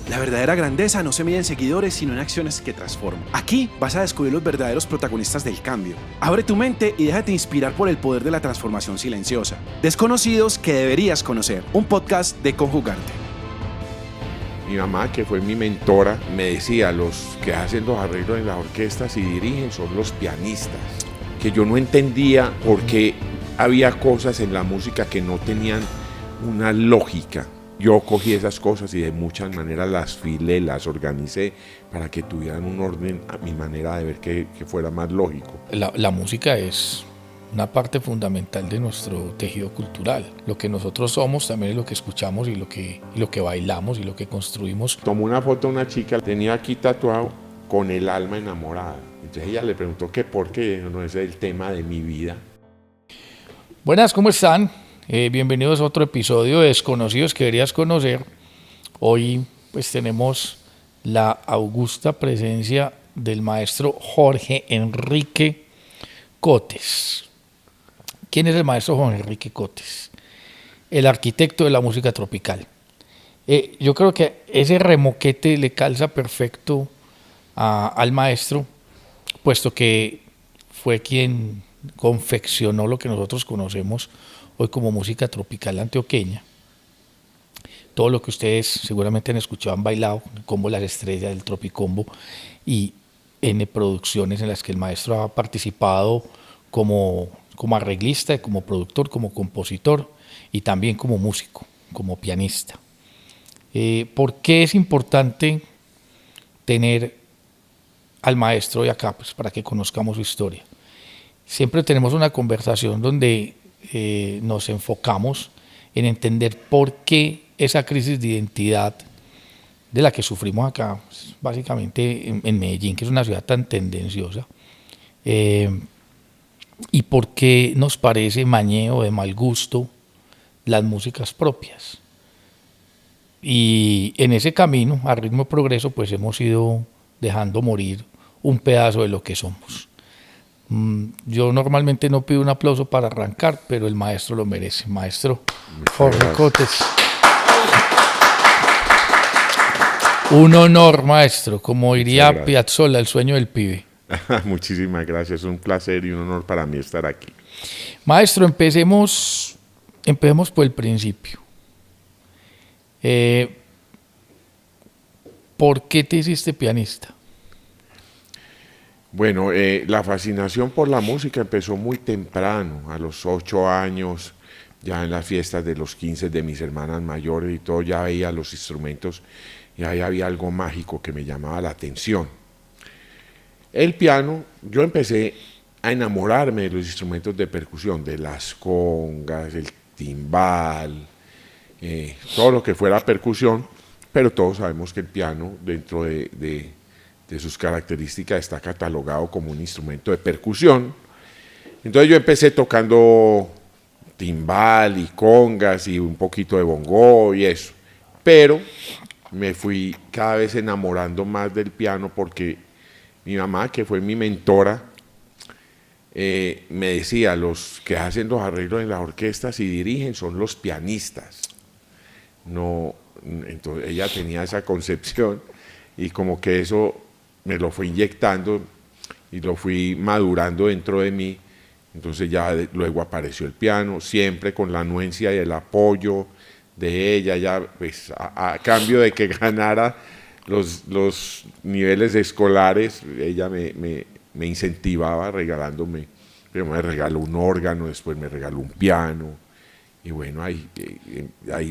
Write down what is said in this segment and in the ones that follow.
La verdadera grandeza no se mide en seguidores, sino en acciones que transforman. Aquí vas a descubrir los verdaderos protagonistas del cambio. Abre tu mente y déjate inspirar por el poder de la transformación silenciosa. Desconocidos que deberías conocer. Un podcast de Conjugarte. Mi mamá, que fue mi mentora, me decía, los que hacen los arreglos en las orquestas y dirigen son los pianistas. Que yo no entendía por qué había cosas en la música que no tenían una lógica. Yo cogí esas cosas y de muchas maneras las filé, las organicé para que tuvieran un orden a mi manera de ver que fuera más lógico. La música es una parte fundamental de nuestro tejido cultural. Lo que nosotros somos también es lo que escuchamos y lo que bailamos y lo que construimos. Tomó una foto de una chica, tenía aquí tatuado con el alma enamorada. Entonces ella le preguntó que por qué, no, ese es el tema de mi vida. Buenas, ¿cómo están? Bienvenidos a otro episodio de Desconocidos que deberías conocer. Hoy pues tenemos la augusta presencia del maestro Jorge Enrique Cotes. ¿Quién es el maestro Jorge Enrique Cotes? El arquitecto de la música tropical. Yo creo que ese remoquete le calza perfecto al maestro, puesto que fue quien confeccionó lo que nosotros conocemos hoy como música tropical antioqueña. Todo lo que ustedes seguramente han escuchado, han bailado, como Las Estrellas del Tropicombo y N producciones en las que el maestro ha participado como arreglista, como productor, como compositor y también como músico, como pianista. ¿Por qué es importante tener al maestro hoy acá? Pues para que conozcamos su historia. Siempre tenemos una conversación donde nos enfocamos en entender por qué esa crisis de identidad de la que sufrimos acá, pues, básicamente en Medellín, que es una ciudad tan tendenciosa, y por qué nos parece mañeo de mal gusto las músicas propias. Y en ese camino, a ritmo de progreso, pues hemos ido dejando morir un pedazo de lo que somos. Yo normalmente no pido un aplauso para arrancar, pero el maestro lo merece. Maestro Jorge Cotes. Un honor, maestro, como diría Piazzolla, el sueño del pibe. Muchísimas gracias, es un placer y un honor para mí estar aquí. Maestro, empecemos por el principio. ¿Por qué te hiciste pianista? Bueno, la fascinación por la música empezó muy temprano, a los 8 años, ya en las fiestas de los 15 de mis hermanas mayores y todo, ya veía los instrumentos y ahí había algo mágico que me llamaba la atención. El piano, yo empecé a enamorarme de los instrumentos de percusión, de las congas, el timbal, todo lo que fuera percusión, pero todos sabemos que el piano, dentro de sus características, está catalogado como un instrumento de percusión. Entonces yo empecé tocando timbal y congas y un poquito de bongo y eso, pero me fui cada vez enamorando más del piano porque mi mamá, que fue mi mentora, me decía, los que hacen los arreglos en las orquestas y dirigen son los pianistas. No, entonces ella tenía esa concepción y como que eso me lo fue inyectando y lo fui madurando dentro de mí. Entonces ya luego apareció el piano, siempre con la anuencia y el apoyo de ella, ya pues a cambio de que ganara los niveles escolares, ella me incentivaba regalándome. Primero me regaló un órgano, después me regaló un piano. Y bueno, ahí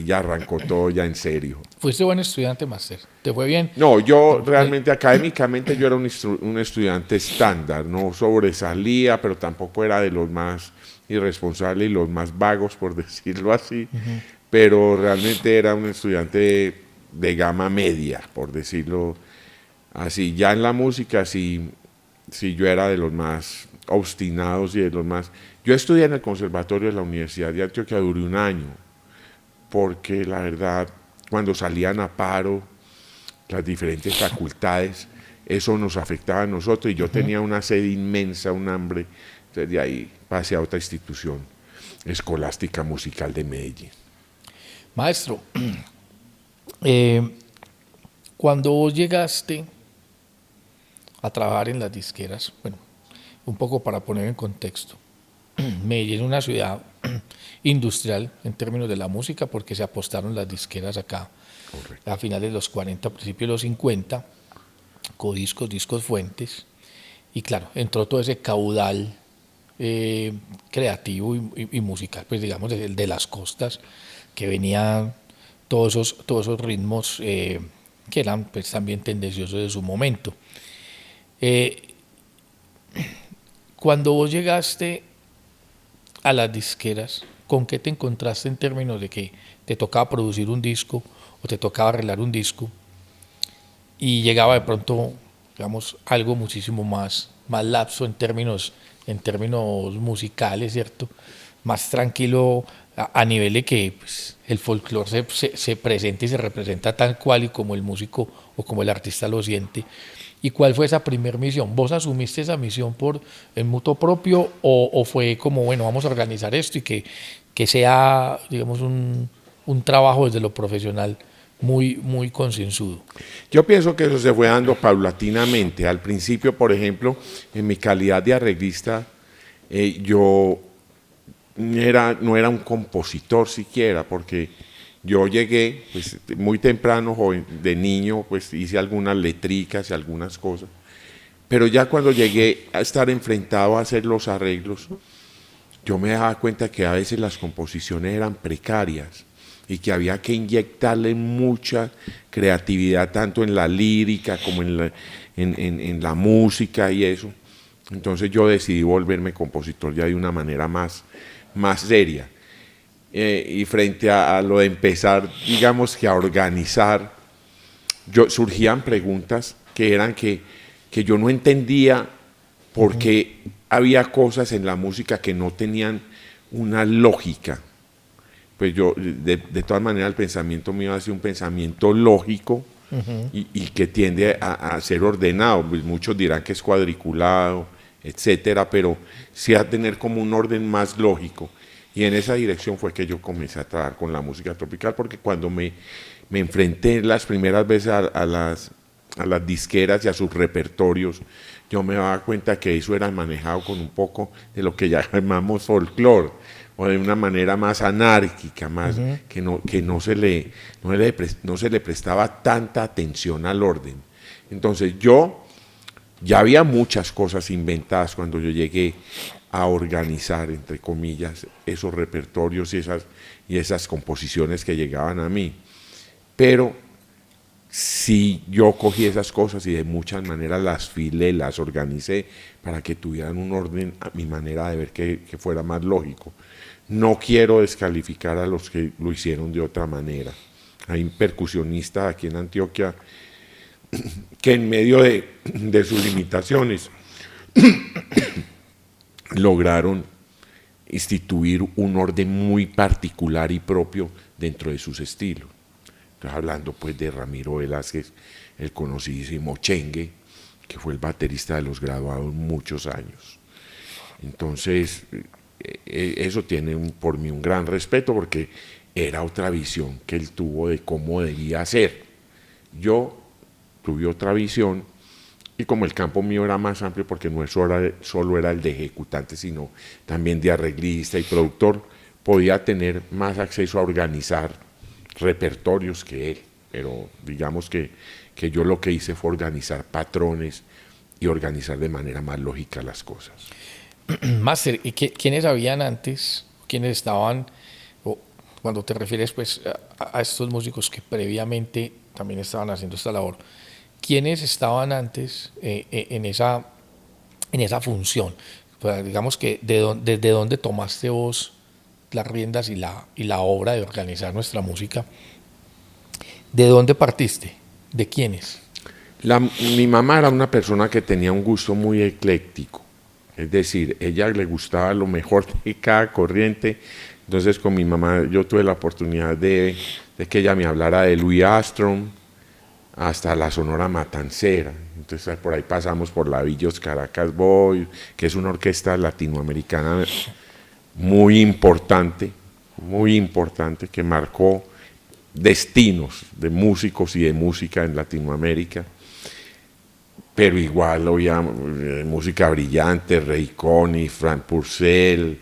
ya arrancó todo ya en serio. ¿Fuiste buen estudiante, máster? ¿Te fue bien? No, yo realmente académicamente yo era un estudiante estándar, no sobresalía, pero tampoco era de los más irresponsables y los más vagos, por decirlo así, pero realmente era un estudiante de gama media, por decirlo así. Ya en la música sí yo era de los más obstinados y de los más... Yo estudié en el Conservatorio de la Universidad de Antioquia, duré un año, porque la verdad, cuando salían a paro las diferentes facultades, eso nos afectaba a nosotros y yo tenía una sed inmensa, un hambre, entonces de ahí pasé a otra institución escolástica musical de Medellín. Maestro, Cuando vos llegaste a trabajar en las disqueras, bueno, un poco para poner en contexto, Medellín es una ciudad industrial en términos de la música porque se apostaron las disqueras acá. Correcto. A finales de los 40, principios de los 50, Codiscos, Discos Fuentes, y claro, entró todo ese caudal creativo y musical, pues digamos, de las costas, que venían todos esos ritmos que eran pues también tendenciosos de su momento. Cuando vos llegaste a las disqueras, ¿con qué te encontraste en términos de que te tocaba producir un disco o te tocaba arreglar un disco y llegaba de pronto, digamos, algo muchísimo más lapso en términos musicales, ¿cierto? Más tranquilo a nivel de que pues, el folclore se presenta y se representa tal cual y como el músico o como el artista lo siente? ¿Y cuál fue esa primer misión? ¿Vos asumiste esa misión en mutuo propio o fue como, bueno, vamos a organizar esto y que sea, digamos, un trabajo desde lo profesional muy concienzudo? Yo pienso que eso se fue dando paulatinamente. Al principio, por ejemplo, en mi calidad de arreglista, yo no era un compositor siquiera, porque yo llegué pues, muy temprano, joven, de niño, pues hice algunas letricas y algunas cosas, pero ya cuando llegué a estar enfrentado a hacer los arreglos, yo me daba cuenta que a veces las composiciones eran precarias y que había que inyectarle mucha creatividad tanto en la lírica como en la música y eso. Entonces yo decidí volverme compositor ya de una manera más seria. Y frente a lo de empezar, digamos que a organizar, surgían preguntas que eran que yo no entendía por qué había cosas en la música que no tenían una lógica. Pues yo, de todas maneras, el pensamiento mío ha sido un pensamiento lógico y que tiende a ser ordenado. Pues muchos dirán que es cuadriculado, etcétera, pero sí a tener como un orden más lógico. Y en esa dirección fue que yo comencé a trabajar con la música tropical, porque cuando me enfrenté las primeras veces a las disqueras y a sus repertorios, yo me daba cuenta que eso era manejado con un poco de lo que llamamos folclore, o de una manera más anárquica, más que no se le prestaba tanta atención al orden. Entonces ya había muchas cosas inventadas cuando yo llegué a organizar, entre comillas, esos repertorios y esas composiciones que llegaban a mí. Pero sí, yo cogí esas cosas y de muchas maneras las filé, las organicé para que tuvieran un orden a mi manera de ver que fuera más lógico. No quiero descalificar a los que lo hicieron de otra manera. Hay percusionistas aquí en Antioquia que en medio de sus limitaciones lograron instituir un orden muy particular y propio dentro de sus estilos. Estoy hablando pues de Ramiro Velázquez, el conocidísimo Chengue, que fue el baterista de Los Graduados muchos años. Entonces, eso tiene por mí un gran respeto, porque era otra visión que él tuvo de cómo debía ser. Yo tuve otra visión, y como el campo mío era más amplio, porque no solo era el de ejecutante, sino también de arreglista y productor, podía tener más acceso a organizar repertorios que él. Pero digamos que yo lo que hice fue organizar patrones y organizar de manera más lógica las cosas. Máster, ¿y quiénes habían antes? ¿Quiénes estaban, cuando te refieres pues a estos músicos que previamente también estaban haciendo esta labor? ¿Quiénes estaban antes en esa función? Pues digamos que desde dónde tomaste vos las riendas y la obra de organizar nuestra música. ¿De dónde partiste? ¿De quiénes? Mi mamá era una persona que tenía un gusto muy ecléctico, es decir, ella le gustaba lo mejor de cada corriente. Entonces con mi mamá yo tuve la oportunidad de que ella me hablara de Louis Armstrong hasta la Sonora Matancera. Entonces por ahí pasamos por la Villos Caracas Boys, que es una orquesta latinoamericana muy importante, que marcó destinos de músicos y de música en Latinoamérica, pero igual oíamos música brillante, Ray Conniff, Frank Purcell,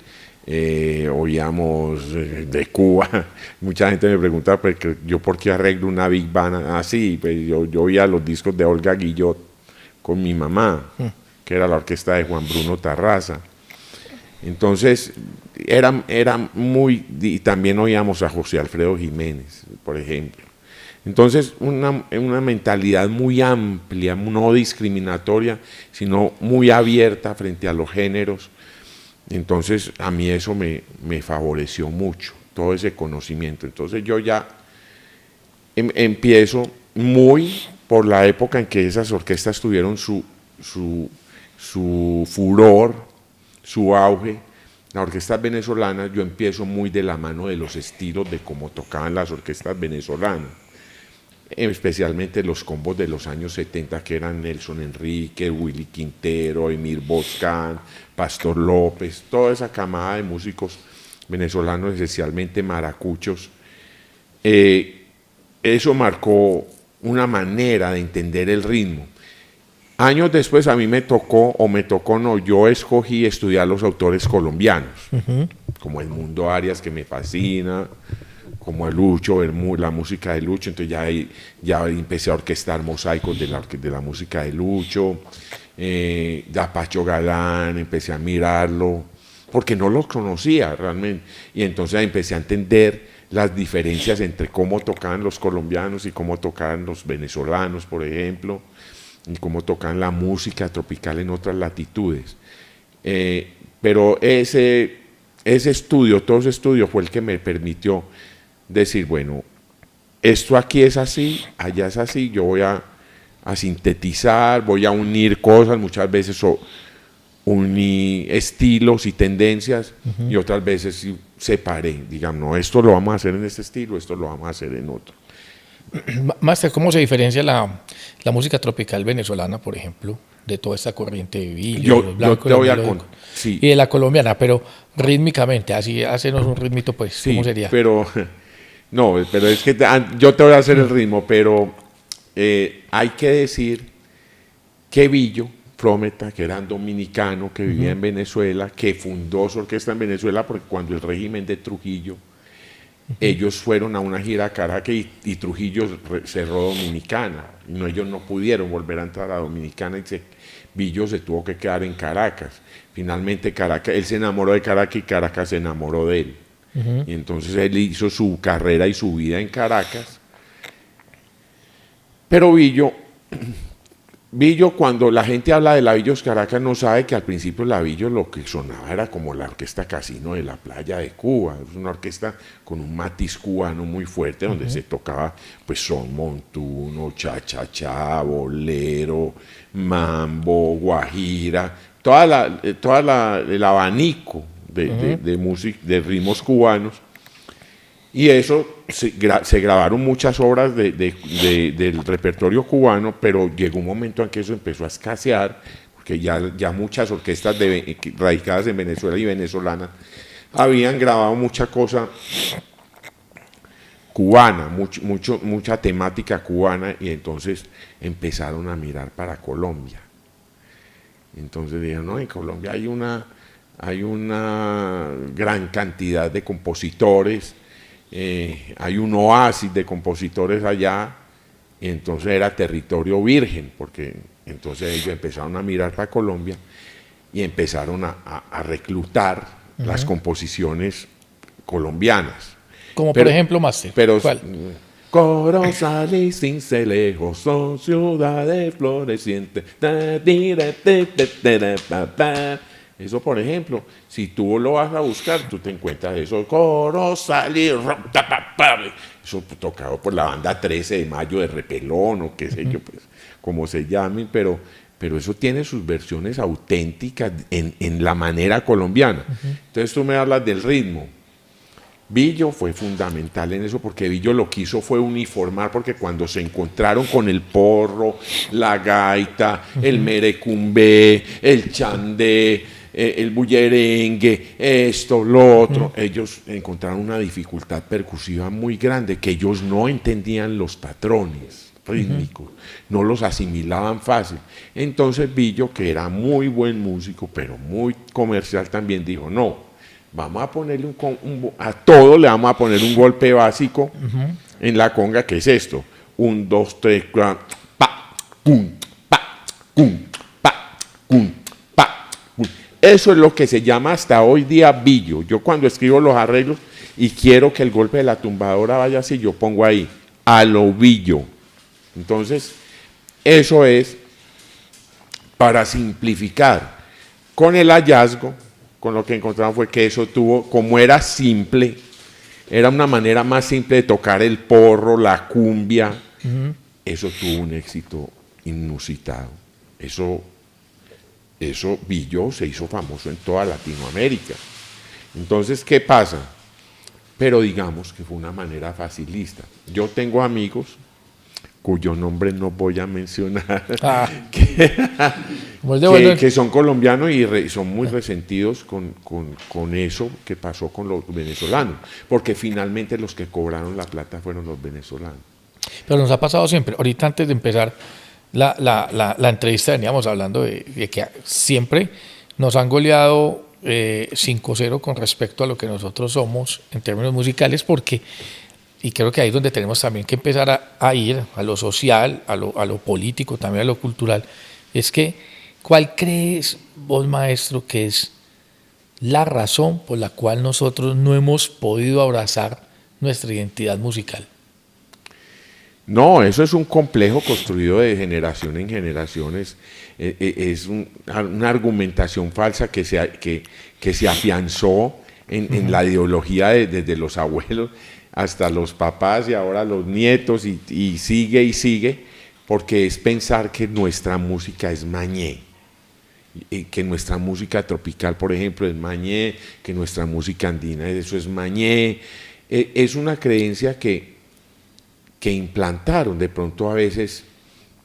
oíamos de Cuba. Mucha gente me pregunta pues, que yo por qué arreglo una big band así, pues yo oía los discos de Olga Guillot con mi mamá, que era la orquesta de Juan Bruno Tarraza. Entonces era muy, y también oíamos a José Alfredo Jiménez, por ejemplo. Entonces una mentalidad muy amplia, no discriminatoria, sino muy abierta frente a los géneros. Entonces a mí eso me favoreció mucho, todo ese conocimiento. Entonces yo ya empiezo muy por la época en que esas orquestas tuvieron su furor, su auge. Las orquestas venezolanas, yo empiezo muy de la mano de los estilos de cómo tocaban las orquestas venezolanas, especialmente los combos de los años 70 que eran Nelson Enrique, Willy Quintero, Emir Boscán, Pastor López, toda esa camada de músicos venezolanos, esencialmente maracuchos. Eso marcó una manera de entender el ritmo. Años después a mí me tocó no, yo escogí estudiar los autores colombianos, como Edmundo Arias, que me fascina, como a Lucho, ver la música de Lucho. Entonces ya empecé a orquestar mosaicos de la música de Lucho, ya Pacho Galán, empecé a mirarlo, porque no los conocía realmente, y entonces empecé a entender las diferencias entre cómo tocaban los colombianos y cómo tocaban los venezolanos, por ejemplo, y cómo tocaban la música tropical en otras latitudes. Pero ese estudio, todo ese estudio fue el que me permitió decir, bueno, esto aquí es así, allá es así, yo voy a sintetizar, voy a unir cosas, muchas veces uní estilos y tendencias, y otras veces separé, digamos, no, esto lo vamos a hacer en este estilo, esto lo vamos a hacer en otro. Máster, ¿cómo se diferencia la música tropical venezolana, por ejemplo, de toda esta corriente de Billy, los blancos, yo te voy a contar, sí, y de la colombiana, pero rítmicamente, así hacenos un ritmito, pues, sí, ¿cómo sería? Pero es que yo te voy a hacer el ritmo, pero hay que decir que Billo Frometa, que era dominicano, que vivía en Venezuela, que fundó su orquesta en Venezuela, porque cuando el régimen de Trujillo, ellos fueron a una gira a Caracas y Trujillo cerró Dominicana, y ellos no pudieron volver a entrar a Dominicana, y Billo se tuvo que quedar en Caracas. Finalmente él se enamoró de Caracas y Caracas se enamoró de él. Y entonces él hizo su carrera y su vida en Caracas. Pero Billo, cuando la gente habla de la Billos Caracas, no sabe que al principio la Billos lo que sonaba era como la orquesta Casino de la Playa de Cuba. Es una orquesta con un matiz cubano muy fuerte, donde se tocaba pues son montuno, cha-cha-cha, bolero, mambo, guajira, el abanico de música, de ritmos cubanos. Y eso se grabaron muchas obras del repertorio cubano, pero llegó un momento en que eso empezó a escasear, porque ya muchas orquestas radicadas en Venezuela y venezolanas habían grabado mucha cosa cubana, mucha temática cubana, y entonces empezaron a mirar para Colombia. Entonces dijeron, no, en Colombia hay una gran cantidad de compositores, hay un oasis de compositores allá, y entonces era territorio virgen, porque entonces ellos empezaron a mirar para Colombia y empezaron a reclutar las composiciones colombianas. Como por ejemplo, Máster, ¿cuál? Corozal y Cincelejo son ciudades florecientes. Eso, por ejemplo, si tú lo vas a buscar, tú te encuentras eso, Corozal y eso tocado por la banda 13 de Mayo de Repelón, o qué sé yo, pues, como se llamen, pero eso tiene sus versiones auténticas en la manera colombiana. Entonces tú me hablas del ritmo. Billo fue fundamental en eso, porque Billo lo que hizo fue uniformar, porque cuando se encontraron con el porro, la gaita, el merecumbé, el chandé, el bullerengue, esto, lo otro. Ellos encontraron una dificultad percusiva muy grande, que ellos no entendían los patrones rítmicos, no los asimilaban fácil. Entonces Billo, que era muy buen músico, pero muy comercial también, dijo, no, vamos a ponerle a todo le vamos a poner un golpe básico en la conga, que es esto: 1, 2, 3, 4, pa, pum, pa, pum, pa, pum, pa, pum. Eso es lo que se llama hasta hoy día billo. Yo cuando escribo los arreglos y quiero que el golpe de la tumbadora vaya así, yo pongo ahí, a lo billo. Entonces, eso es para simplificar. Con el hallazgo, con lo que encontramos fue que eso tuvo, como era simple, era una manera más simple de tocar el porro, la cumbia. Eso tuvo un éxito inusitado. Eso Billo se hizo famoso en toda Latinoamérica. Entonces, ¿qué pasa? Pero digamos que fue una manera facilista. Yo tengo amigos cuyo nombre no voy a mencionar, que son colombianos y son muy resentidos con eso que pasó con los venezolanos, porque finalmente los que cobraron la plata fueron los venezolanos. Pero nos ha pasado siempre. Ahorita, antes de empezar la entrevista, veníamos hablando de que siempre nos han goleado 5-0 con respecto a lo que nosotros somos en términos musicales, porque, y creo que ahí es donde tenemos también que empezar a ir a lo social, a lo político, también a lo cultural, es que, ¿cuál crees vos, maestro, que es la razón por la cual nosotros no hemos podido abrazar nuestra identidad musical? No, eso es un complejo construido de generación en generaciones. Es una argumentación falsa que se afianzó en la ideología desde los abuelos hasta los papás y ahora los nietos, y sigue, porque es pensar que nuestra música es mañé, que nuestra música tropical, por ejemplo, es mañé, que nuestra música andina, eso es mañé. Es una creencia que implantaron. De pronto a veces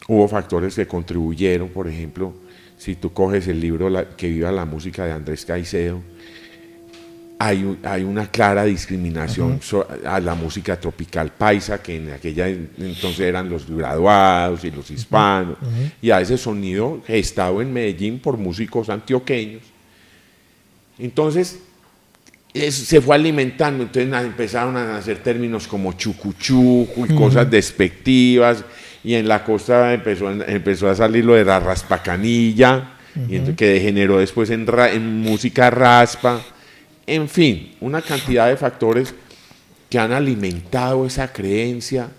hubo factores que contribuyeron. Por ejemplo, si tú coges el libro Que viva la música de Andrés Caicedo, hay una clara discriminación a la música tropical paisa, que en aquella entonces eran los graduados y los hispanos, y a ese sonido gestado en Medellín por músicos antioqueños. Entonces se fue alimentando, entonces empezaron a nacer términos como chucuchuco y cosas despectivas, y en la costa empezó a salir lo de la raspacanilla, y entonces, que degeneró después en música raspa. En fin, una cantidad de factores que han alimentado esa creencia.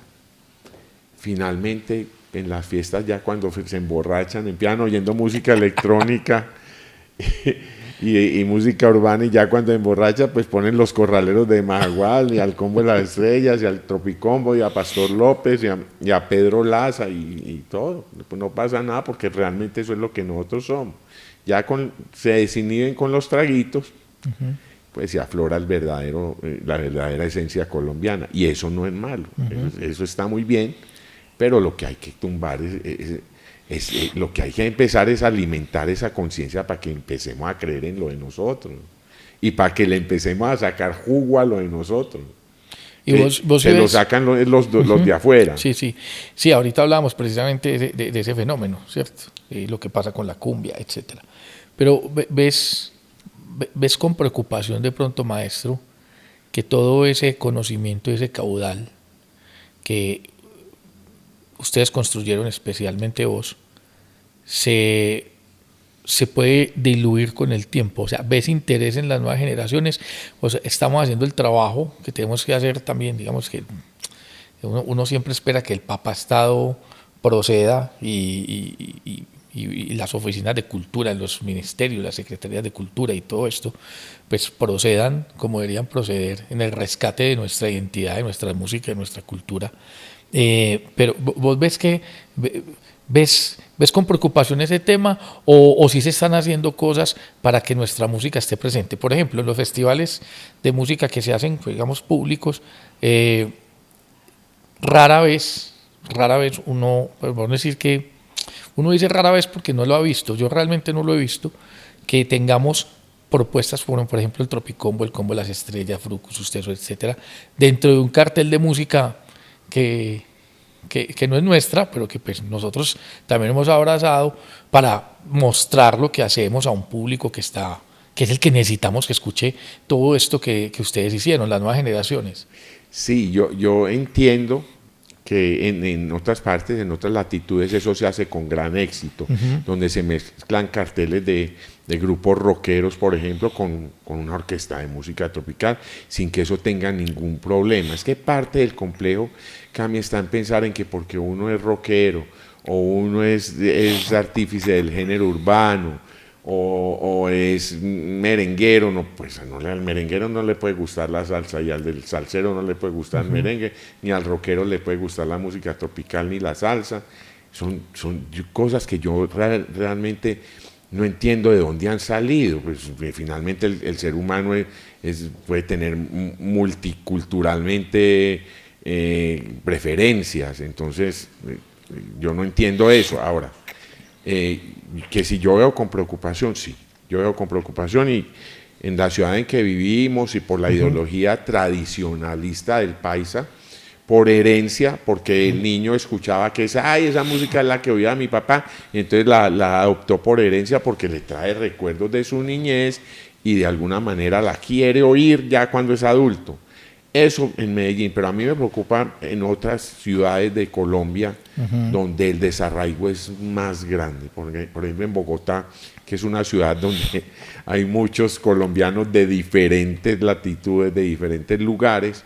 Finalmente, en las fiestas, ya cuando se emborrachan, empiezan oyendo música electrónica y música urbana, y ya cuando emborracha, pues ponen los corraleros de Majagual, y al Combo de las Estrellas, y al Tropicombo, y a Pastor López, y a Pedro Laza, y todo. Pues no pasa nada, porque realmente eso es lo que nosotros somos. Ya se desinhiben con los traguitos, pues se aflora la verdadera esencia colombiana, y eso no es malo, eso está muy bien, pero lo que hay que tumbar lo que hay que empezar es alimentar esa conciencia para que empecemos a creer en lo de nosotros, y para que le empecemos a sacar jugo a lo de nosotros. Y vos se lo sacan los de afuera. Sí, ahorita hablamos precisamente de ese fenómeno, ¿cierto? Lo que pasa con la cumbia, etcétera. Pero ves con preocupación de pronto, maestro, que todo ese conocimiento, ese caudal que ustedes construyeron, especialmente vos, se puede diluir con el tiempo. O sea, ves interés en las nuevas generaciones. O sea, estamos haciendo el trabajo que tenemos que hacer también. Digamos que uno siempre espera que el Papa Estado proceda y las oficinas de cultura, los ministerios, las secretarías de cultura y todo esto, pues procedan como deberían proceder en el rescate de nuestra identidad, de nuestra música, de nuestra cultura. Pero vos ves con preocupación ese tema, o si se están haciendo cosas para que nuestra música esté presente. Por ejemplo, en los festivales de música que se hacen, digamos, públicos, rara vez uno, pues vamos a decir que uno dice rara vez porque no lo ha visto, yo realmente no lo he visto, que tengamos propuestas como por ejemplo el Tropicombo, el Combo de las Estrellas, Frucus, Usteso, etcétera, dentro de un cartel de música que no es nuestra, pero que pues nosotros también hemos abrazado para mostrar lo que hacemos a un público que es el que necesitamos que escuche todo esto que ustedes hicieron, las nuevas generaciones. Sí, yo entiendo que en otras partes, en otras latitudes, eso se hace con gran éxito, donde se mezclan carteles de grupos rockeros, por ejemplo, con una orquesta de música tropical, sin que eso tenga ningún problema. Es que parte del complejo, Cami, está en pensar en que porque uno es rockero, o uno es artífice del género urbano, o es merenguero, no, pues al merenguero no le puede gustar la salsa, y al del salsero no le puede gustar el merengue, ni al rockero le puede gustar la música tropical ni la salsa. Son cosas que yo realmente no entiendo de dónde han salido. Pues finalmente el ser humano puede tener multiculturalmente preferencias, entonces yo no entiendo eso. Ahora, que si yo veo con preocupación, sí, yo veo con preocupación, y en la ciudad en que vivimos y por la ideología tradicionalista del paisa, por herencia, porque el niño escuchaba que esa música es la que oía mi papá, y entonces la adoptó por herencia porque le trae recuerdos de su niñez y de alguna manera la quiere oír ya cuando es adulto. Eso en Medellín, pero a mí me preocupa en otras ciudades de Colombia donde el desarraigo es más grande. Porque, por ejemplo, en Bogotá, que es una ciudad donde hay muchos colombianos de diferentes latitudes, de diferentes lugares,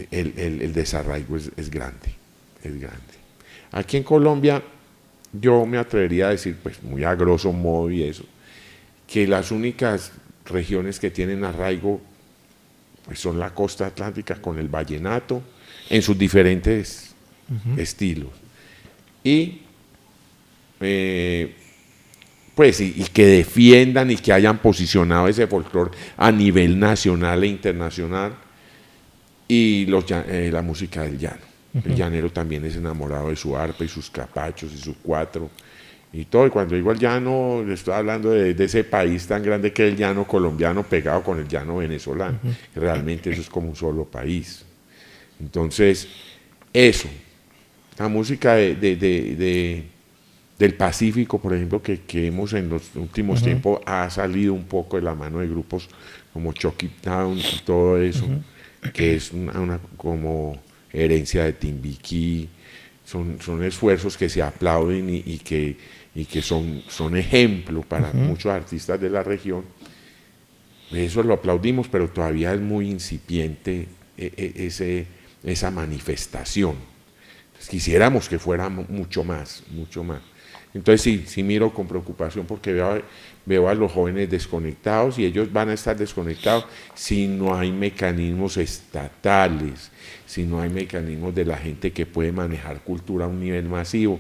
el desarraigo es grande, es grande. Aquí en Colombia yo me atrevería a decir, pues muy a grosso modo y eso, que las únicas regiones que tienen arraigo pues son la costa atlántica con el vallenato en sus diferentes estilos. Y pues y que defiendan y que hayan posicionado ese folclore a nivel nacional e internacional, y la música del llano. El llanero también es enamorado de su arpa y sus capachos y su cuatro y todo. Y cuando digo el llano, le estoy hablando de ese país tan grande que es el llano colombiano pegado con el llano venezolano. Realmente eso es como un solo país. Entonces, eso, la música del Pacífico, por ejemplo, que hemos en los últimos tiempos ha salido un poco de la mano de grupos como Chucky Town y todo eso, que es una como herencia de Timbiquí. Son esfuerzos que se aplauden y que son ejemplo para muchos artistas de la región. Eso lo aplaudimos, pero todavía es muy incipiente esa manifestación. Entonces, quisiéramos que fuera mucho más, mucho más. Entonces sí miro con preocupación porque veo a los jóvenes desconectados, y ellos van a estar desconectados si no hay mecanismos estatales, si no hay mecanismos de la gente que puede manejar cultura a un nivel masivo,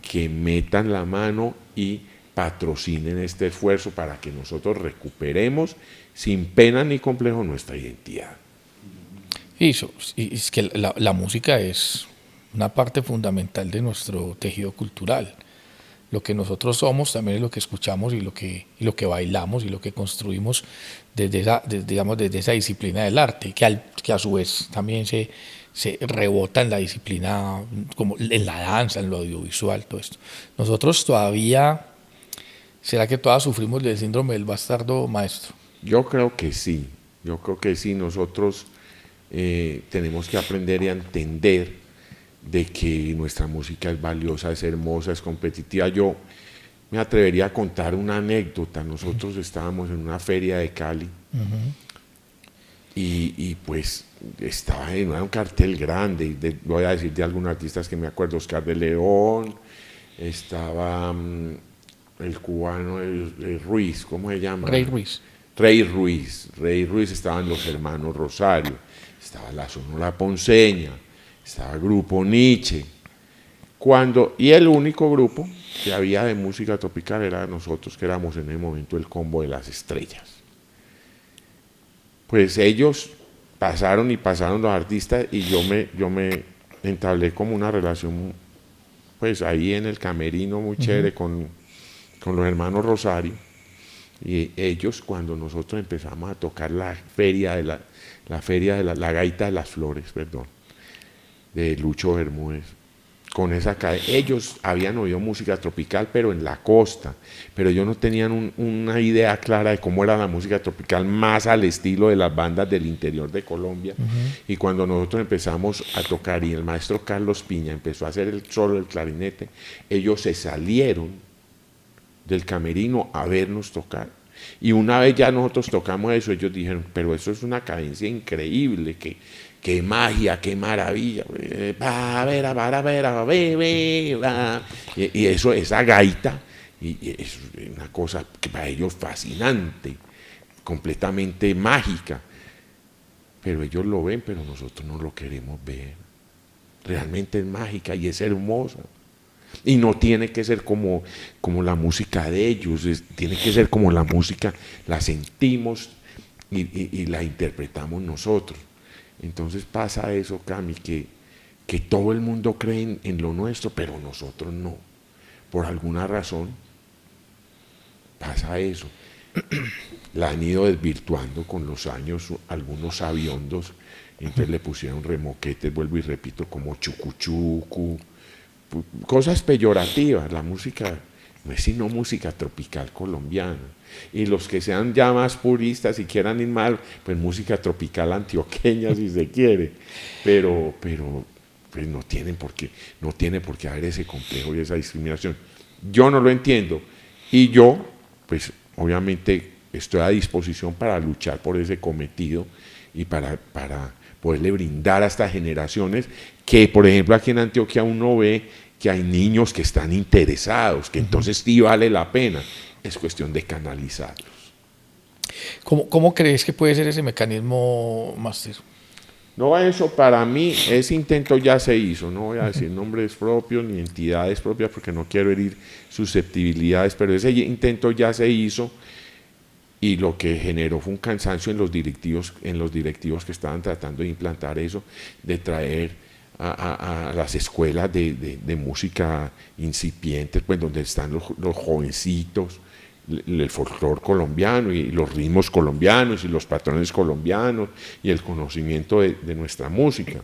que metan la mano y patrocinen este esfuerzo para que nosotros recuperemos sin pena ni complejo nuestra identidad. Y es que la música es una parte fundamental de nuestro tejido cultural. Lo que nosotros somos también es lo que escuchamos y lo que bailamos y lo que construimos desde esa disciplina del arte, que a su vez también se rebota en la disciplina, como en la danza, en lo audiovisual, todo esto. Nosotros todavía, ¿será que todas sufrimos del síndrome del bastardo, maestro? Yo creo que sí, nosotros tenemos que aprender y a entender de que nuestra música es valiosa, es hermosa, es competitiva. Yo me atrevería a contar una anécdota. Nosotros estábamos en una feria de Cali y pues estaba en un cartel grande, voy a decir de algunos artistas que me acuerdo, Oscar de León, estaba el cubano el Ruiz, ¿cómo se llama? Rey Ruiz. Rey Ruiz, estaban los hermanos Rosario, estaba la Sonora Ponceña, estaba Grupo Nietzsche, y el único grupo que había de música tropical era nosotros, que éramos en el momento el Combo de las Estrellas. Pues ellos pasaron los artistas, y yo me entablé como una relación, pues ahí en el camerino muy chévere con los hermanos Rosario, Y ellos, cuando nosotros empezamos a tocar la feria de la gaita de las flores, perdón, de Lucho Bermúdez, con ellos habían oído música tropical, pero en la costa, pero ellos no tenían una idea clara de cómo era la música tropical, más al estilo de las bandas del interior de Colombia. Y cuando nosotros empezamos a tocar y el maestro Carlos Piña empezó a hacer el solo del clarinete, ellos se salieron del camerino a vernos tocar. Y una vez ya nosotros tocamos eso, ellos dijeron, pero eso es una cadencia increíble, qué magia, qué maravilla. Y eso, esa gaita, y es una cosa que para ellos fascinante, completamente mágica. Pero ellos lo ven, pero nosotros no lo queremos ver. Realmente es mágica y es hermosa. Y no tiene que ser como la música de ellos, tiene que ser como la música, la sentimos y la interpretamos nosotros. Entonces pasa eso, Cami, que todo el mundo cree en lo nuestro, pero nosotros no. Por alguna razón pasa eso. La han ido desvirtuando con los años algunos sabiondos, entonces le pusieron remoquetes, vuelvo y repito, como chucuchucu, cosas peyorativas. La música no es sino música tropical colombiana. Y los que sean ya más puristas y quieran ir mal, pues música tropical antioqueña si se quiere. Pero pues no tiene por qué haber ese complejo y esa discriminación. Yo no lo entiendo. Y yo, pues obviamente estoy a disposición para luchar por ese cometido y para poderle brindar a estas generaciones que, por ejemplo, aquí en Antioquia uno ve que hay niños que están interesados, que entonces sí vale la pena. Es cuestión de canalizarlos. ¿Cómo crees que puede ser ese mecanismo, Máster? No, eso para mí, ese intento ya se hizo. No voy a decir nombres propios ni entidades propias porque no quiero herir susceptibilidades, pero ese intento ya se hizo y lo que generó fue un cansancio en los directivos que estaban tratando de implantar eso, de traer a las escuelas de música incipientes, pues donde están los jovencitos, el folclore colombiano y los ritmos colombianos y los patrones colombianos y el conocimiento de nuestra música.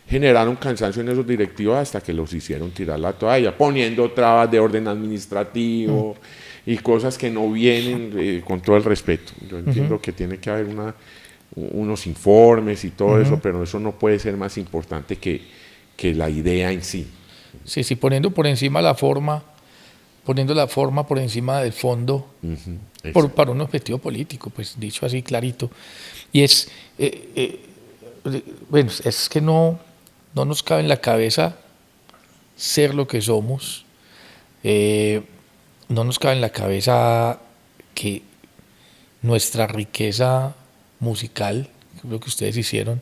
Generaron cansancio en esos directivos hasta que los hicieron tirar la toalla, poniendo trabas de orden administrativo y cosas que no vienen, con todo el respeto. Yo entiendo que tiene que haber unos informes y todo eso, pero eso no puede ser más importante que la idea en sí. Sí, poniendo por encima la forma, poniendo la forma por encima del fondo, para un objetivo político, pues dicho así clarito. Y es que no nos cabe en la cabeza ser lo que somos, no nos cabe en la cabeza que nuestra riqueza musical, lo que ustedes hicieron,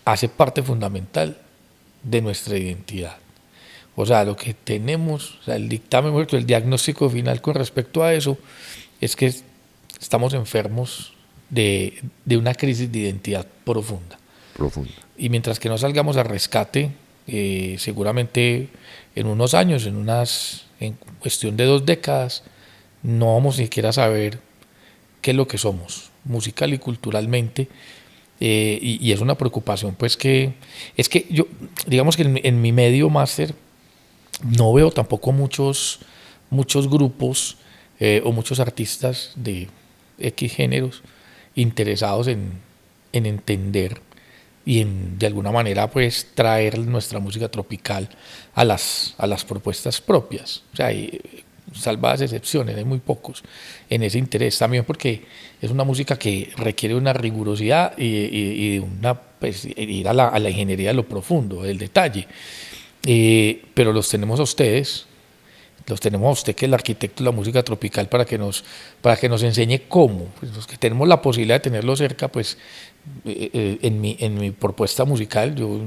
hace parte fundamental de nuestra identidad. O sea, lo que tenemos, o sea, el dictamen, el diagnóstico final con respecto a eso, es que estamos enfermos de una crisis de identidad profunda. Y mientras que no salgamos a rescate, seguramente en unos años, en cuestión de 2 décadas, no vamos ni siquiera a saber qué es lo que somos, musical y culturalmente. Y es una preocupación, pues es que yo, digamos que en mi medio, Máster, no veo tampoco muchos grupos o muchos artistas de X géneros interesados en entender y de alguna manera pues traer nuestra música tropical a las propuestas propias. O sea, hay salvadas excepciones, hay muy pocos en ese interés, también porque es una música que requiere una rigurosidad y pues, ir a la ingeniería de lo profundo, del detalle. Pero los tenemos a ustedes, que es el arquitecto de la música tropical, para que nos enseñe cómo. Pues los que tenemos la posibilidad de tenerlo cerca, pues en mi propuesta musical, yo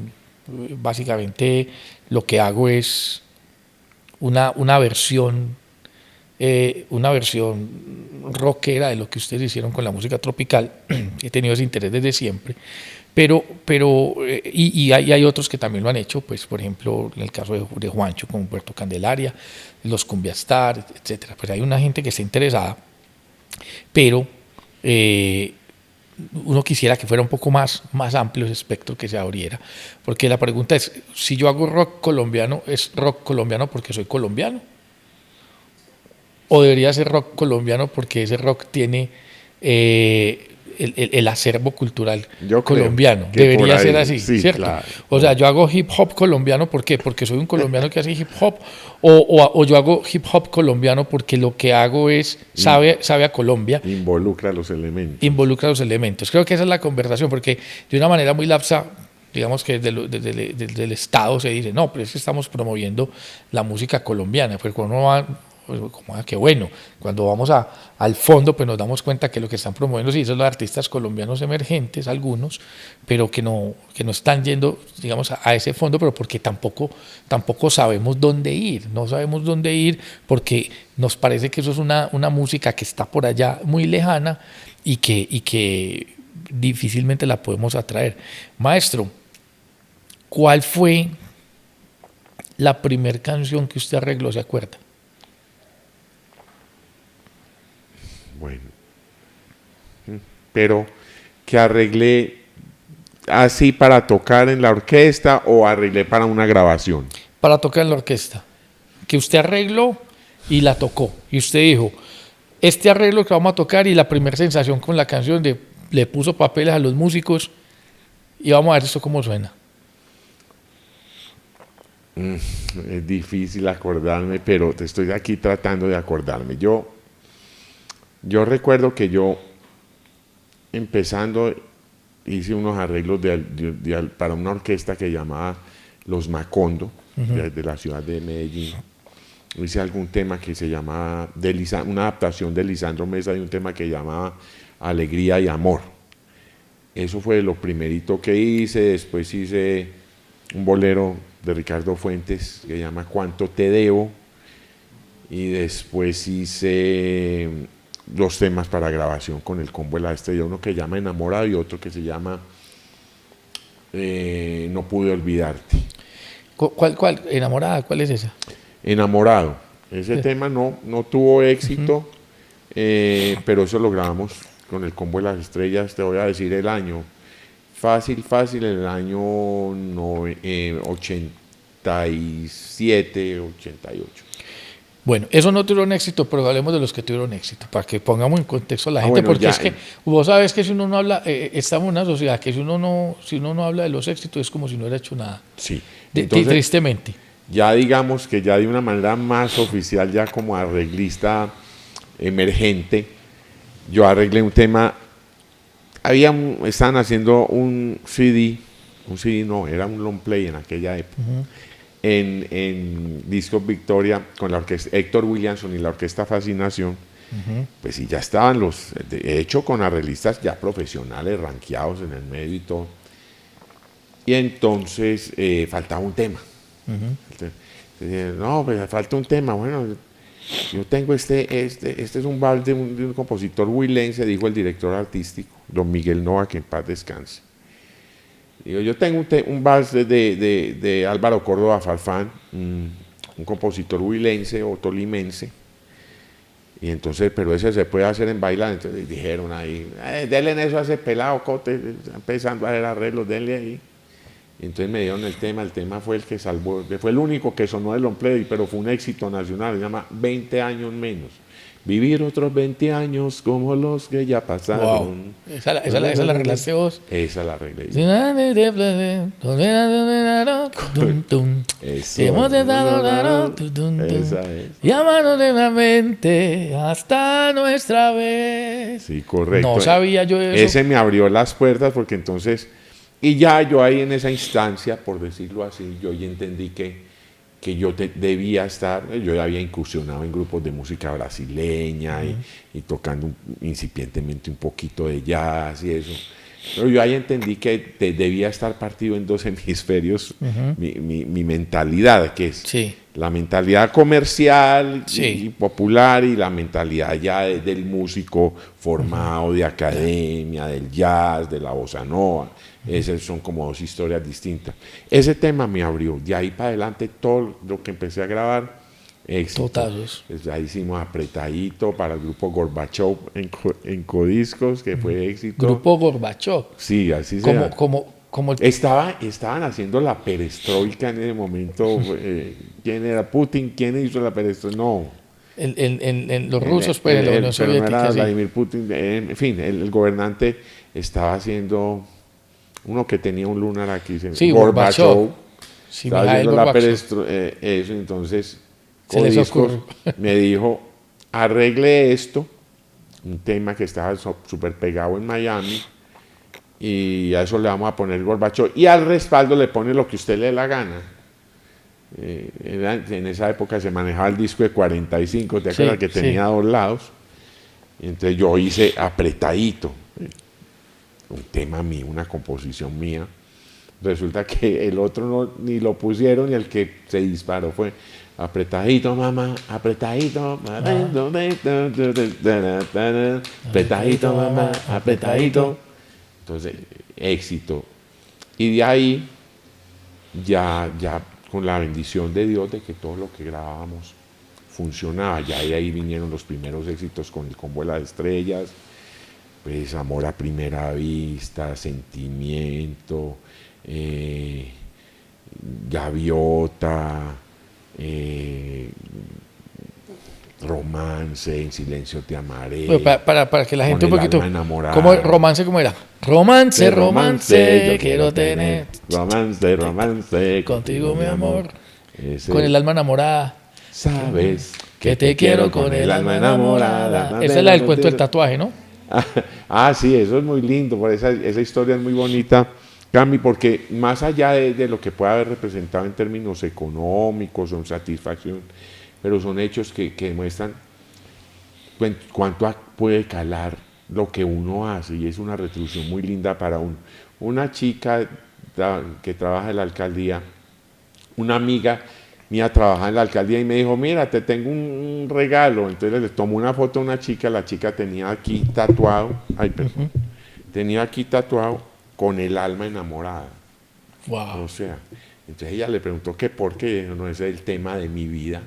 básicamente lo que hago es una versión rockera de lo que ustedes hicieron con la música tropical. He tenido ese interés desde siempre, y hay otros que también lo han hecho, pues por ejemplo, en el caso de Juancho con Puerto Candelaria, los Cumbiastar, etcétera. Pues hay una gente que está interesada, pero uno quisiera que fuera un poco más amplio ese espectro, que se abriera, porque la pregunta es, si yo hago rock colombiano, ¿es rock colombiano porque soy colombiano? ¿O debería ser rock colombiano porque ese rock tiene el acervo cultural colombiano? Debería ser así, sí, ¿cierto? Claro. O sea, yo hago hip hop colombiano, ¿por qué? Porque soy un colombiano que hace hip hop, o yo hago hip hop colombiano porque lo que hago es sabe a Colombia. Involucra los elementos. Involucra los elementos. Creo que esa es la conversación, porque de una manera muy lapsa, digamos que desde el Estado se dice, no, pero es que estamos promoviendo la música colombiana, pero cuando uno va, pues, como, qué bueno, cuando vamos al fondo, pues nos damos cuenta que lo que están promoviendo sí son los artistas colombianos emergentes, algunos, pero que no están yendo, digamos, a ese fondo, pero porque tampoco sabemos dónde ir, no sabemos dónde ir, porque nos parece que eso es una música que está por allá muy lejana y que difícilmente la podemos atraer. Maestro, ¿cuál fue la primer canción que usted arregló, se acuerda? Bueno, pero que arreglé así para tocar en la orquesta o arreglé para una grabación. Para tocar en la orquesta, que usted arregló y la tocó, y usted dijo, este arreglo que vamos a tocar, y la primera sensación con la canción le puso papeles a los músicos y vamos a ver esto cómo suena. Es difícil acordarme, pero te estoy aquí tratando de acordarme. Yo recuerdo que yo, empezando, hice unos arreglos para una orquesta que llamaba Los Macondo, de la ciudad de Medellín. Hice algún tema que se llamaba, una adaptación de Lisandro Mesa de un tema que llamaba Alegría y Amor. Eso fue lo primerito que hice. Después hice un bolero de Ricardo Fuentes que se llama Cuánto te debo. Y después hice dos temas para grabación con el Combo de la Estrella, uno que se llama Enamorado y otro que se llama No pude olvidarte. ¿Cuál? ¿Enamorada? ¿Cuál es esa? Enamorado. Ese tema no tuvo éxito, pero eso lo grabamos con el Combo de las Estrellas. Te voy a decir el año. Fácil, el año 87, 88. Bueno, eso no tuvieron éxito, pero hablemos de los que tuvieron éxito, para que pongamos en contexto a la gente, bueno, porque ya, es que vos sabes que si uno no habla, estamos en una sociedad que si uno no habla de los éxitos es como si no hubiera hecho nada. Sí. Entonces, tristemente. Ya digamos que ya de una manera más oficial, ya como arreglista emergente, yo arreglé un tema. Estaban haciendo un CD no, era un long play en aquella época. En Discos Victoria con la orquesta Héctor Williamson y la orquesta Fascinación, pues sí, ya estaban de hecho con arreglistas ya profesionales, rankeados en el medio y todo. Y entonces faltaba un tema. No, pues falta un tema. Bueno, yo tengo este es un vals de un compositor huilense, dijo el director artístico, don Miguel Nova, que en paz descanse. Digo, yo tengo un vals de Álvaro Córdoba Farfán, un compositor huilense o tolimense, y entonces, pero ese se puede hacer en bailar. Entonces dijeron ahí, denle en eso a ese pelado, Cote, empezando a hacer arreglos, denle ahí. Y entonces me dieron el tema fue el que salvó, fue el único que sonó del long play, pero fue un éxito nacional, se llama 20 años menos. Vivir otros 20 años como los que ya pasaron. Wow. ¿Esa la arreglaste vos? Esa la arreglé. Esa es. Llámanos de la mente hasta nuestra vez. Sí, correcto. No sabía yo eso. Ese me abrió las puertas porque entonces, y ya yo ahí en esa instancia, por decirlo así, yo ya entendí que yo debía estar, yo ya había incursionado en grupos de música brasileña y tocando incipientemente un poquito de jazz y eso. Pero yo ahí entendí que debía estar partido en dos hemisferios mi mentalidad, que es la mentalidad comercial y popular, y la mentalidad ya del músico formado, de academia, del jazz, de la bossa nova. Esas son como dos historias distintas. Ese tema me abrió. De ahí para adelante todo lo que empecé a grabar, éxito. Totazos. Pues ahí hicimos Apretadito para el grupo Gorbachov en Codiscos, que fue éxito. Grupo Gorbachov. Sí, así se llama. Como Estaban haciendo la perestroika en ese momento. ¿Quién era Putin? ¿Quién hizo la perestroika? No. los rusos, pues, en la Unión pero no Soviética. era Sí. Vladimir Putin. En fin, el gobernante estaba haciendo uno que tenía un lunar aquí. Sí, Gorbachov. Sí, Estaba Mikhail haciendo la Gorbachov. eso, entonces Se les Codiscos ocurrió. me dijo, arregle esto, un tema que estaba súper pegado en Miami, y a eso le vamos a poner Gorbachov, y al respaldo le pone lo que usted le dé la gana. En esa época se manejaba el disco de 45, ¿te acuerdas? Sí, Que tenía sí. 2 lados. Y entonces yo hice Apretadito, un tema mío, una composición mía. Resulta que el otro ni lo pusieron, y el que se disparó fue Apretadito, mamá, apretadito, apretadito, mamá, apretadito. Entonces, éxito. Y de ahí, ya con la bendición de Dios de que todo lo que grabábamos funcionaba. Ya de ahí vinieron los primeros éxitos con el Combo de las Estrellas, pues Amor a Primera Vista, Sentimiento, Gaviota, Romance, En Silencio Te Amaré. Bueno, para que la gente un Con el poquito. alma enamorada. ¿Cómo romance cómo era? Romance, De romance, yo quiero tener romance contigo, mi amor. Ese, Con el alma enamorada. sabes Que te quiero con el alma enamorada. Esa es la del cuento del tatuaje, ¿no? Ah, sí, eso es muy lindo, por esa historia es muy bonita, Cami, porque más allá de lo que pueda haber representado en términos económicos o en satisfacción, pero son hechos que demuestran cuánto puede calar lo que uno hace, y es una retribución muy linda para uno. Una chica que trabaja en la alcaldía, una amiga mía trabaja en la alcaldía, y me dijo, mira, te tengo un regalo. Entonces le tomó una foto a una chica, la chica tenía aquí tatuado, tenía aquí tatuado con el alma enamorada. Wow. O sea, entonces ella le preguntó que por qué. Dijo, no, ese es el tema de mi vida.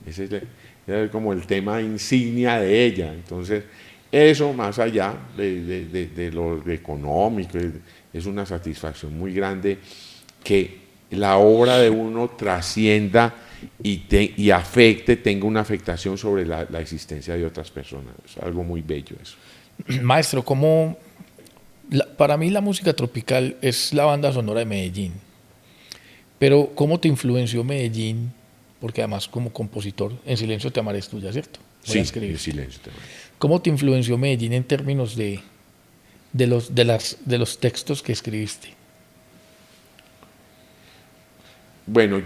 Ese es como el tema insignia de ella. Entonces, eso más allá de lo económico, es una satisfacción muy grande que la obra de uno trascienda y afecte, tenga una afectación sobre la existencia de otras personas. Es algo muy bello eso. Maestro, para mí la música tropical es la banda sonora de Medellín. Pero, ¿cómo te influenció Medellín? Porque además, como compositor, En Silencio Te Amaré es tuya, ¿cierto? Voy a Sí, escribir. en silencio. ¿Cómo te influenció Medellín en términos de los textos que escribiste? Bueno,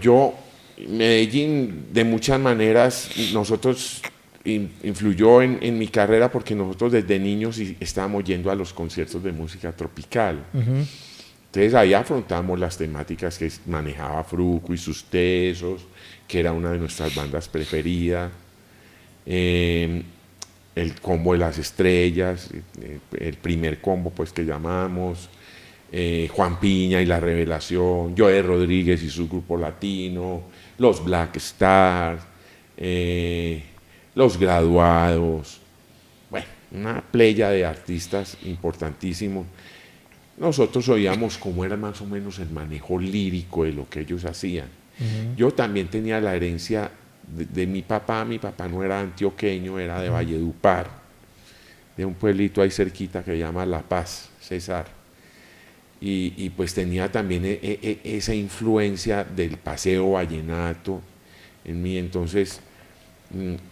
Medellín, de muchas maneras, nosotros influyó en mi carrera, porque nosotros desde niños estábamos yendo a los conciertos de música tropical. Entonces ahí afrontamos las temáticas que manejaba Fruco y sus Tesos, que era una de nuestras bandas preferidas. El Combo de las Estrellas, el primer combo pues que llamamos. Juan Piña y La Revelación, Joe Rodríguez y su grupo latino, los Black Stars, los Graduados, bueno, una playa de artistas importantísimos. Nosotros oíamos cómo era más o menos el manejo lírico de lo que ellos hacían. Yo también tenía la herencia de mi papá no era antioqueño, era de Valledupar, de un pueblito ahí cerquita que se llama La Paz, César. Y pues tenía también esa influencia del paseo vallenato en mí. Entonces,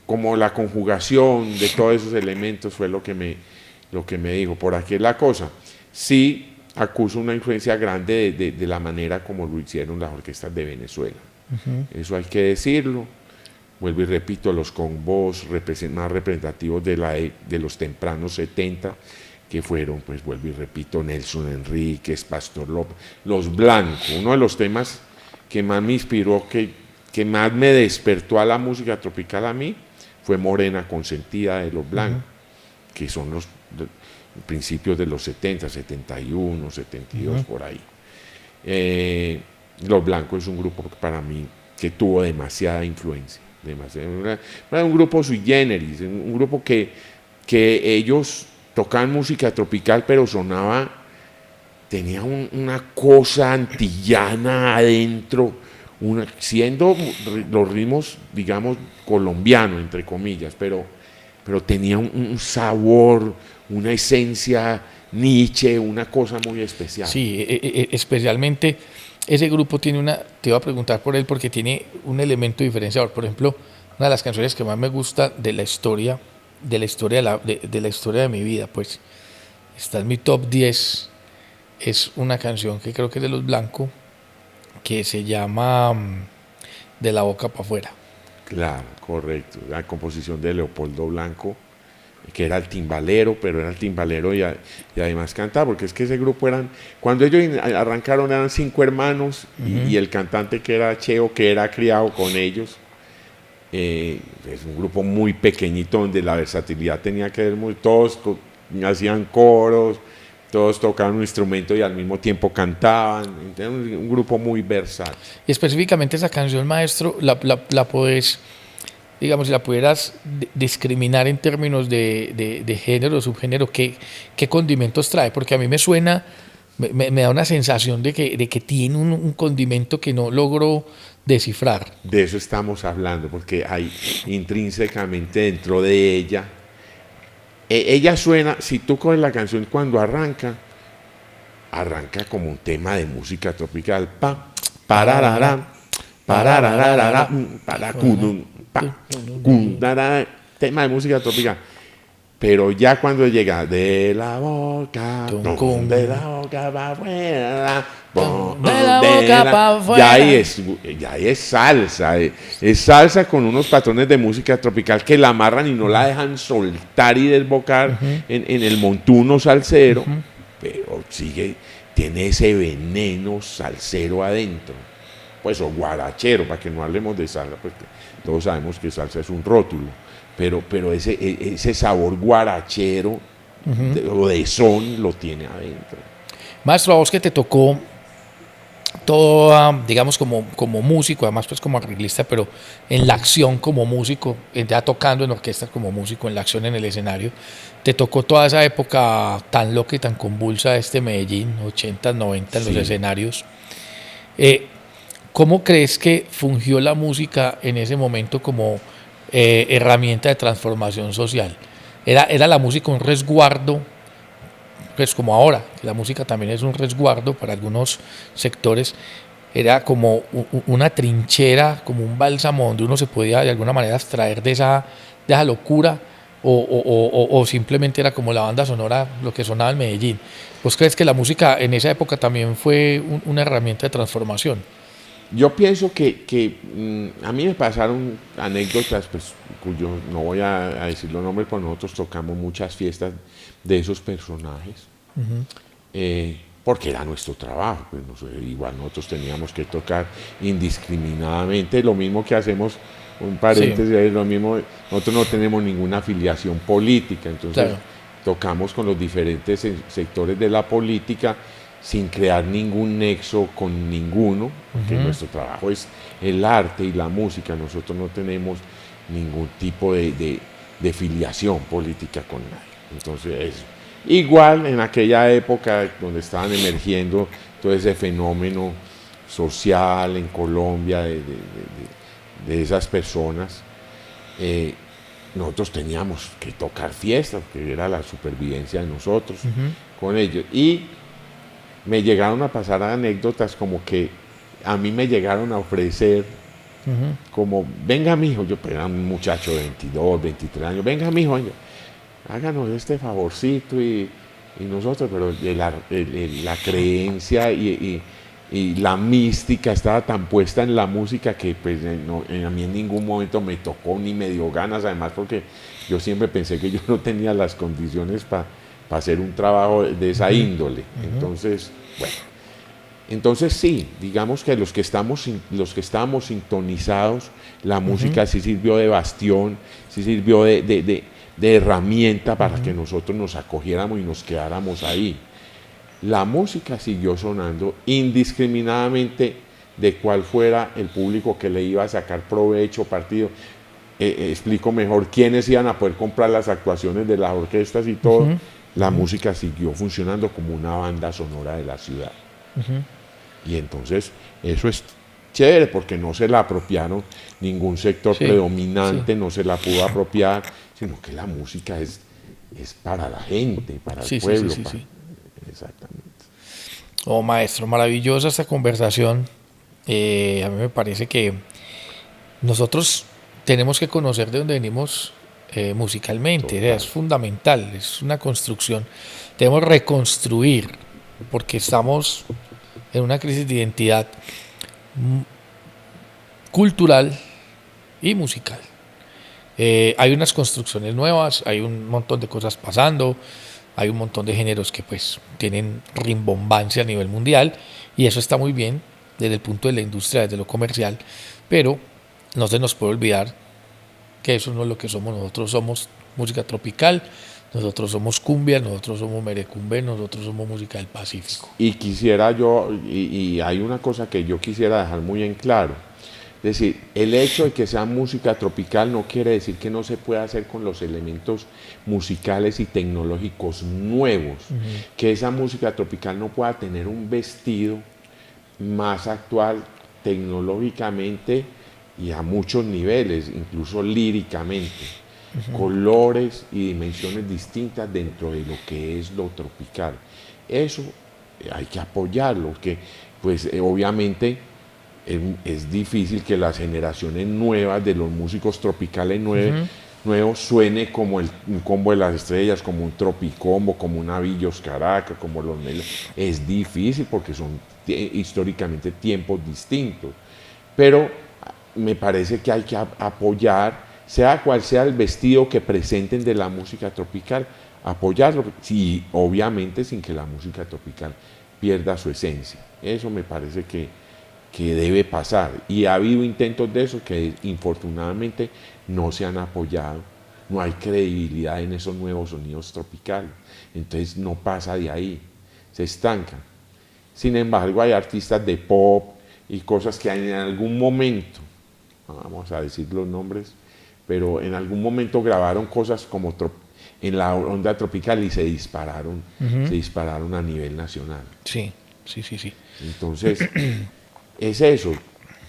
como la conjugación de todos esos elementos fue lo que me dijo, por aquí es la cosa. Sí, acuso una influencia grande de la manera como lo hicieron las orquestas de Venezuela. Eso hay que decirlo. Vuelvo y repito, los combos más representativos de los tempranos 70, que fueron, pues vuelvo y repito, Nelson Enríquez, Pastor López, Los Blancos. Uno de los temas que más me inspiró, que más me despertó a la música tropical a mí, fue Morena Consentida de Los Blancos, que son principios de los 70, 71, 72, por ahí. Los Blancos es un grupo para mí que tuvo demasiada influencia. Era un grupo sui generis, un grupo que ellos tocaban música tropical, pero tenía una cosa antillana adentro, siendo los ritmos, digamos, colombianos, entre comillas, pero tenía un sabor, una esencia Nietzsche, una cosa muy especial. Sí, especialmente ese grupo tiene te iba a preguntar por él porque tiene un elemento diferenciador. Por ejemplo, una de las canciones que más me gusta de la historia de mi vida, pues está en mi top 10, es una canción que creo que es de Los Blancos, que se llama De la boca para afuera. Claro, correcto. La composición de Leopoldo Blanco, que era el timbalero, pero era el timbalero y además cantaba, porque es que ese grupo cuando ellos arrancaron eran 5 hermanos y el cantante que era Cheo, que era criado con ellos. Es un grupo muy pequeñito donde la versatilidad tenía que ver todos hacían coros, todos tocaban un instrumento y al mismo tiempo cantaban. Un grupo muy versátil. Y específicamente esa canción, maestro, la podés, digamos, si la pudieras discriminar en términos de género, subgénero, ¿qué condimentos trae? Porque a mí me suena, me da una sensación de que tiene un condimento que no logro descifrar. De eso estamos hablando, porque hay intrínsecamente dentro de ella. Ella suena, si tú coges la canción cuando arranca como un tema de música tropical. Tema de música tropical. Pero ya cuando llega de la boca para afuera, ya ahí es salsa. Es salsa con unos patrones de música tropical que la amarran y no la dejan soltar y desbocar en el montuno salsero, pero tiene ese veneno salsero adentro. Pues o guarachero, para que no hablemos de salsa, pues todos sabemos que salsa es un rótulo. Pero ese sabor guarachero o de son lo tiene adentro. Maestro, a vos que te tocó todo, digamos, como músico, además pues como arreglista, pero en la acción como músico, ya tocando en orquestas como músico, en la acción en el escenario, te tocó toda esa época tan loca y tan convulsa de Medellín, 80, 90 en los escenarios. ¿Cómo crees que fungió la música en ese momento como herramienta de transformación social? ¿Era la música un resguardo, pues como ahora, que la música también es un resguardo para algunos sectores? ¿Era como una trinchera, como un bálsamo donde uno se podía de alguna manera abstraer de esa locura? ¿O simplemente era como la banda sonora, lo que sonaba en Medellín? ¿Vos crees que la música en esa época también fue una herramienta de transformación? Yo pienso que a mí me pasaron anécdotas, pues, cuyo no voy a decir los nombres, pero nosotros tocamos muchas fiestas de esos personajes, porque era nuestro trabajo, pues, igual nosotros teníamos que tocar indiscriminadamente, lo mismo que hacemos, un paréntesis, es lo mismo, nosotros no tenemos ninguna afiliación política, entonces tocamos con los diferentes sectores de la política, sin crear ningún nexo con ninguno, porque nuestro trabajo es el arte y la música, nosotros no tenemos ningún tipo de filiación política con nadie. Entonces, igual en aquella época donde estaban emergiendo todo ese fenómeno social en Colombia de esas personas, nosotros teníamos que tocar fiestas, que era la supervivencia de nosotros con ellos. Y me llegaron a pasar anécdotas como que a mí me llegaron a ofrecer como, venga mijo, yo era un muchacho de 22, 23 años, venga mijo, háganos este favorcito y nosotros, pero la creencia y la mística estaba tan puesta en la música que pues, a mí en ningún momento me tocó ni me dio ganas, además porque yo siempre pensé que yo no tenía las condiciones para hacer un trabajo de esa índole. Entonces, bueno, entonces sí, digamos que los que estábamos sintonizados, la música sí sirvió de bastión, sí sirvió de herramienta para que nosotros nos acogiéramos y nos quedáramos ahí. La música siguió sonando indiscriminadamente de cuál fuera el público que le iba a sacar provecho, partido. Explico mejor, quiénes iban a poder comprar las actuaciones de las orquestas y todo. La música siguió funcionando como una banda sonora de la ciudad. Y entonces eso es chévere porque no se la apropiaron ningún sector predominante, no se la pudo apropiar, sino que la música es para la gente, para el pueblo. Exactamente. Oh, maestro, maravillosa esta conversación. A mí me parece que nosotros tenemos que conocer de dónde venimos musicalmente. Es fundamental, es una construcción. Debemos reconstruir, porque estamos en una crisis de identidad cultural y musical. Hay unas construcciones nuevas, hay un montón de cosas pasando, hay un montón de géneros que pues tienen rimbombancia a nivel mundial, y eso está muy bien desde el punto de la industria, desde lo comercial, pero no se nos puede olvidar que eso no es lo que somos. Nosotros somos música tropical, nosotros somos cumbia, nosotros somos merecumbe, nosotros somos música del Pacífico. Y quisiera yo, y hay una cosa que yo quisiera dejar muy en claro, es decir, el hecho de que sea música tropical no quiere decir que no se pueda hacer con los elementos musicales y tecnológicos nuevos, que esa música tropical no pueda tener un vestido más actual tecnológicamente y a muchos niveles, incluso líricamente, colores y dimensiones distintas dentro de lo que es lo tropical. Eso hay que apoyarlo, que pues obviamente es difícil que las generaciones nuevas de los músicos tropicales nuevos suene como un combo de las estrellas, como un tropicombo, como una Villos Caracas, como los Melos. Es difícil porque son históricamente tiempos distintos, pero me parece que hay que apoyar, sea cual sea el vestido que presenten de la música tropical, apoyarlo, sí, obviamente sin que la música tropical pierda su esencia. Eso me parece que debe pasar, y ha habido intentos de eso que infortunadamente no se han apoyado. No hay credibilidad en esos nuevos sonidos tropicales, entonces no pasa de ahí, se estancan. Sin embargo, hay artistas de pop y cosas que en algún momento, vamos a decir los nombres, pero en algún momento grabaron cosas como en la onda tropical y se dispararon a nivel nacional. Sí. Entonces, es eso,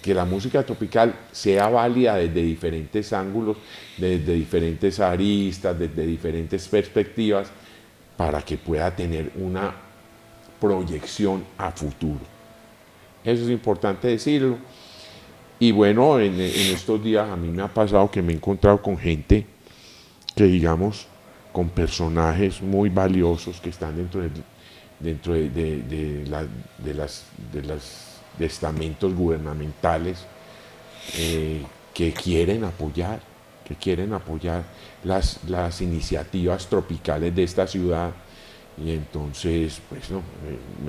que la música tropical sea válida desde diferentes ángulos, desde diferentes aristas, desde diferentes perspectivas, para que pueda tener una proyección a futuro. Eso es importante decirlo. Y bueno, en estos días a mí me ha pasado que me he encontrado con gente que, digamos, con personajes muy valiosos que están dentro de los estamentos gubernamentales, que quieren apoyar las iniciativas tropicales de esta ciudad. Y entonces, pues no,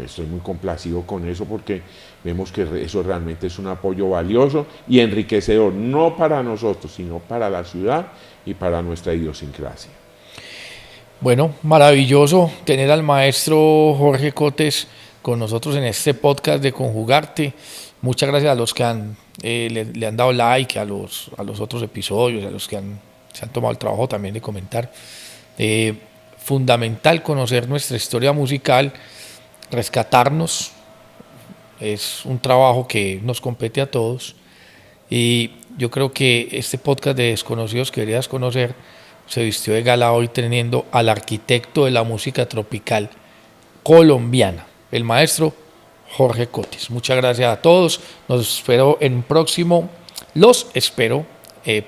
estoy muy complacido con eso, porque vemos que eso realmente es un apoyo valioso y enriquecedor, no para nosotros, sino para la ciudad y para nuestra idiosincrasia. Bueno, maravilloso tener al maestro Jorge Cotes con nosotros en este podcast de Conjugarte. Muchas gracias a los que le han dado like a los otros episodios, a los que se han tomado el trabajo también de comentar. Fundamental conocer nuestra historia musical, rescatarnos. Es un trabajo que nos compete a todos, y yo creo que este podcast de Desconocidos que querías conocer se vistió de gala hoy teniendo al arquitecto de la música tropical colombiana, el maestro Jorge Cotes. Muchas gracias a todos, los espero en un próximo,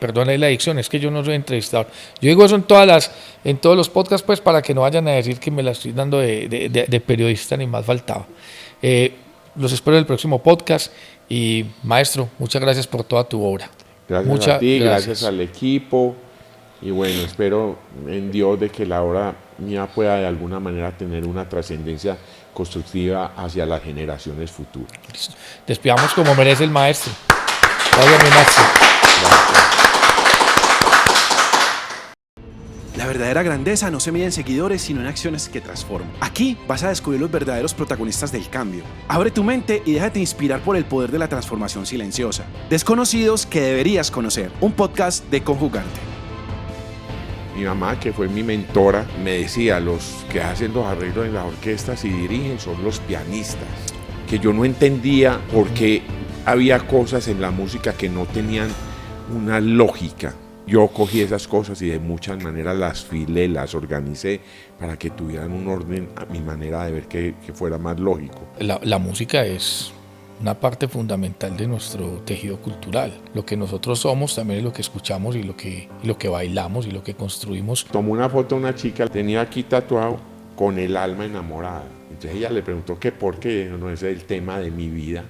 perdone la adicción, es que yo no soy entrevistador. Yo digo eso en todos los podcasts, pues, para que no vayan a decir que me la estoy dando de periodista, ni más faltaba. Los espero en el próximo podcast, y maestro, muchas gracias por toda tu obra. Gracias a ti, gracias al equipo, y bueno, espero en Dios de que la obra mía pueda de alguna manera tener una trascendencia constructiva hacia las generaciones futuras. Despidamos como merece el maestro. Gracias, mi maestro. La verdadera grandeza no se mide en seguidores, sino en acciones que transforman. Aquí vas a descubrir los verdaderos protagonistas del cambio. Abre tu mente y déjate inspirar por el poder de la transformación silenciosa. Desconocidos que deberías conocer. Un podcast de Conjugarte. Mi mamá, que fue mi mentora, me decía, los que hacen los arreglos en las orquestas y dirigen son los pianistas. Que yo no entendía por qué había cosas en la música que no tenían una lógica. Yo cogí esas cosas y de muchas maneras las filé, las organicé para que tuvieran un orden a mi manera de ver que fuera más lógico. La música es una parte fundamental de nuestro tejido cultural. Lo que nosotros somos también es lo que escuchamos y lo que bailamos y lo que construimos. Tomó una foto de una chica, tenía aquí tatuado con el alma enamorada. Entonces ella le preguntó que por qué, no, ese es el tema de mi vida.